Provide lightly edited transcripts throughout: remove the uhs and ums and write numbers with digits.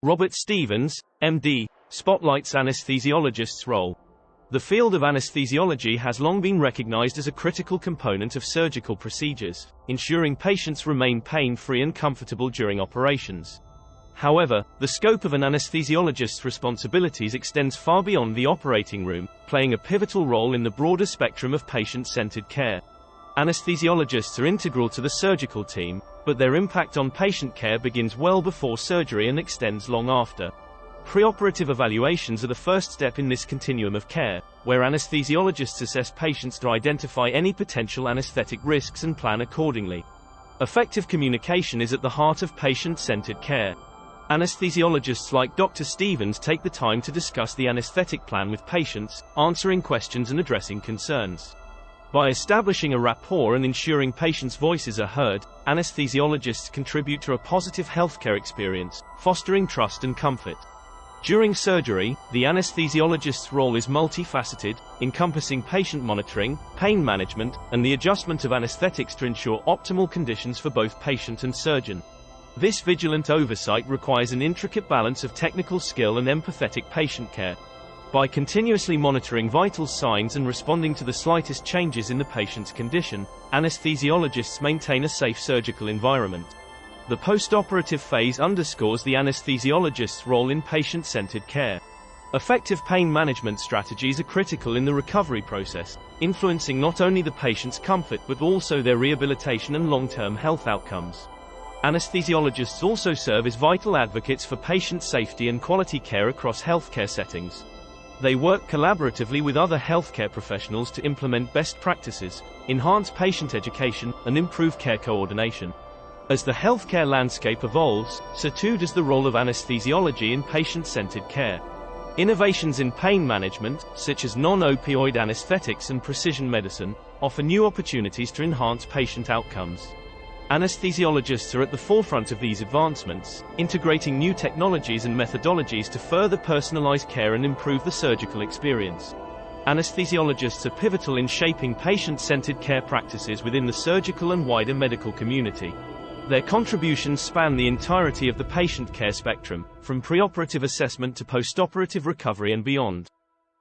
Robert Stevens, MD, spotlights anesthesiologists' role. The field of anesthesiology has long been recognized as a critical component of surgical procedures, ensuring patients remain pain-free and comfortable during operations. However, the scope of an anesthesiologist's responsibilities extends far beyond the operating room, playing a pivotal role in the broader spectrum of patient-centered care. Anesthesiologists are integral to the surgical team, but their impact on patient care begins well before surgery and extends long after. Preoperative evaluations are the first step in this continuum of care, where anesthesiologists assess patients to identify any potential anesthetic risks and plan accordingly. Effective communication is at the heart of patient-centered care. Anesthesiologists like Dr. Stevens take the time to discuss the anesthetic plan with patients, answering questions and addressing concerns. By establishing a rapport and ensuring patients' voices are heard, anesthesiologists contribute to a positive healthcare experience, fostering trust and comfort. During surgery, the anesthesiologist's role is multifaceted, encompassing patient monitoring, pain management, and the adjustment of anesthetics to ensure optimal conditions for both patient and surgeon. This vigilant oversight requires an intricate balance of technical skill and empathetic patient care. By continuously monitoring vital signs and responding to the slightest changes in the patient's condition, anesthesiologists maintain a safe surgical environment. The postoperative phase underscores the anesthesiologist's role in patient-centered care. Effective pain management strategies are critical in the recovery process, influencing not only the patient's comfort but also their rehabilitation and long-term health outcomes. Anesthesiologists also serve as vital advocates for patient safety and quality care across healthcare settings. They work collaboratively with other healthcare professionals to implement best practices, enhance patient education, and improve care coordination. As the healthcare landscape evolves, so too does the role of anesthesiology in patient-centered care. Innovations in pain management, such as non-opioid anesthetics and precision medicine, offer new opportunities to enhance patient outcomes. Anesthesiologists are at the forefront of these advancements, integrating new technologies and methodologies to further personalize care and improve the surgical experience. Anesthesiologists are pivotal in shaping patient-centered care practices within the surgical and wider medical community. Their contributions span the entirety of the patient care spectrum, from preoperative assessment to postoperative recovery and beyond.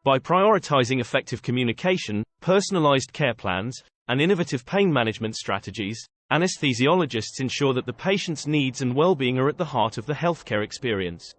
By prioritizing effective communication, personalized care plans, and innovative pain management strategies, anesthesiologists ensure that the patient's needs and well-being are at the heart of the healthcare experience.